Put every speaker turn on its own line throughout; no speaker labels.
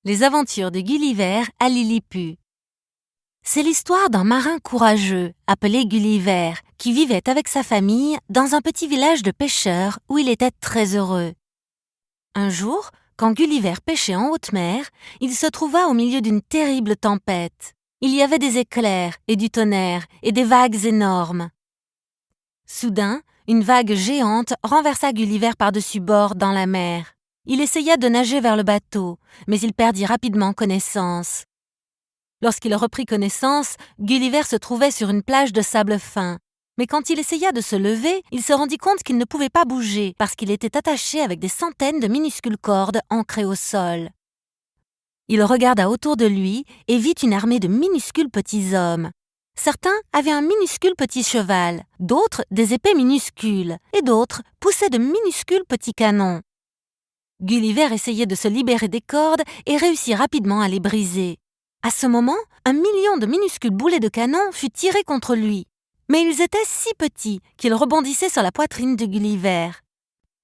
Les aventures de Gulliver à Lilliput. C'est l'histoire d'un marin courageux appelé Gulliver qui vivait avec sa famille dans un petit village de pêcheurs où il était très heureux. Un jour, quand Gulliver pêchait en haute mer, il se trouva au milieu d'une terrible tempête. Il y avait des éclairs et du tonnerre et des vagues énormes. Soudain, une vague géante renversa Gulliver par-dessus bord dans la mer. Il essaya de nager vers le bateau, mais il perdit rapidement connaissance. Lorsqu'il reprit connaissance, Gulliver se trouvait sur une plage de sable fin. Mais quand il essaya de se lever, il se rendit compte qu'il ne pouvait pas bouger parce qu'il était attaché avec des centaines de minuscules cordes ancrées au sol. Il regarda autour de lui et vit une armée de minuscules petits hommes. Certains avaient un minuscule petit cheval, d'autres des épées minuscules, et d'autres poussaient de minuscules petits canons. Gulliver essayait de se libérer des cordes et réussit rapidement à les briser. À ce moment, 1 million de minuscules boulets de canon fut tiré contre lui. Mais ils étaient si petits qu'ils rebondissaient sur la poitrine de Gulliver.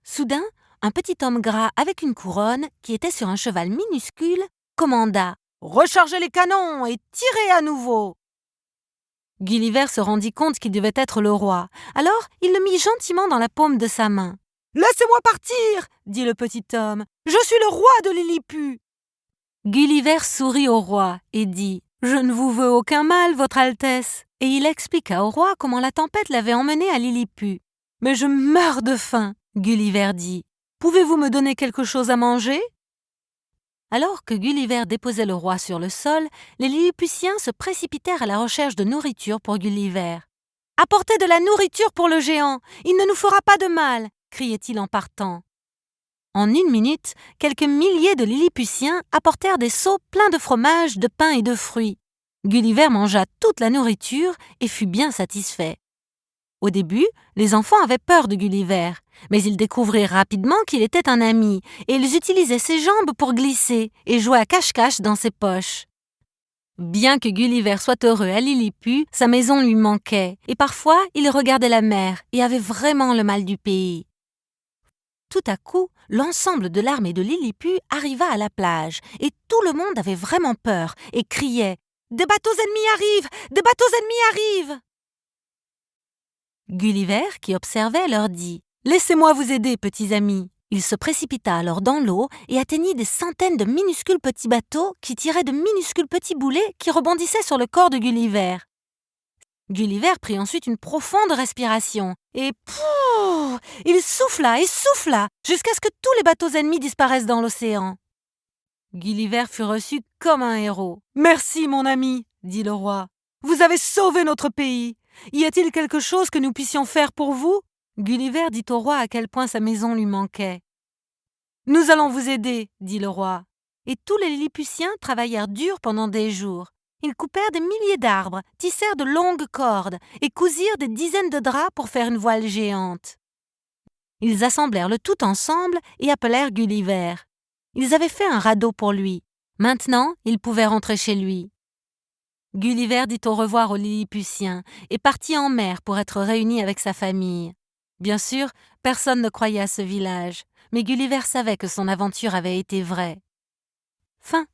Soudain, un petit homme gras avec une couronne, qui était sur un cheval minuscule, commanda « Rechargez les canons et tirez à nouveau !» Gulliver se rendit compte qu'il devait être le roi, alors il le mit gentiment dans la paume de sa main. « Laissez-moi partir !» dit le petit homme. « Je suis le roi de Lilliput !» Gulliver sourit au roi et dit « Je ne vous veux aucun mal, votre Altesse !» Et il expliqua au roi comment la tempête l'avait emmené à Lilliput. « Mais je meurs de faim !» Gulliver dit. « Pouvez-vous me donner quelque chose à manger ?» Alors que Gulliver déposait le roi sur le sol, les Lilliputiens se précipitèrent à la recherche de nourriture pour Gulliver. « Apportez de la nourriture pour le géant, il ne nous fera pas de mal !» criait-il en partant. En 1 minute, quelques milliers de Lilliputiens apportèrent des seaux pleins de fromage, de pain et de fruits. Gulliver mangea toute la nourriture et fut bien satisfait. Au début, les enfants avaient peur de Gulliver, mais ils découvrirent rapidement qu'il était un ami et ils utilisaient ses jambes pour glisser et jouer à cache-cache dans ses poches. Bien que Gulliver soit heureux à Lilliput, sa maison lui manquait et parfois il regardait la mer et avait vraiment le mal du pays. Tout à coup, l'ensemble de l'armée de Lilliput arriva à la plage et tout le monde avait vraiment peur et criait « Des bateaux ennemis arrivent! Des bateaux ennemis arrivent !» Gulliver, qui observait, leur dit « Laissez-moi vous aider, petits amis !» Il se précipita alors dans l'eau et atteignit des centaines de minuscules petits bateaux qui tiraient de minuscules petits boulets qui rebondissaient sur le corps de Gulliver. Gulliver prit ensuite une profonde respiration et il souffla et souffla jusqu'à ce que tous les bateaux ennemis disparaissent dans l'océan. Gulliver fut reçu comme un héros. « Merci, mon ami, » dit le roi. « Vous avez sauvé notre pays. Y a-t-il quelque chose que nous puissions faire pour vous ?» Gulliver dit au roi à quel point sa maison lui manquait. « Nous allons vous aider, » dit le roi. Et tous les Lilliputiens travaillèrent dur pendant des jours. Ils coupèrent des milliers d'arbres, tissèrent de longues cordes et cousirent des dizaines de draps pour faire une voile géante. Ils assemblèrent le tout ensemble et appelèrent Gulliver. Ils avaient fait un radeau pour lui. Maintenant, il pouvait rentrer chez lui. Gulliver dit au revoir aux Lilliputiens et partit en mer pour être réuni avec sa famille. Bien sûr, personne ne croyait à ce village, mais Gulliver savait que son aventure avait été vraie. Fin.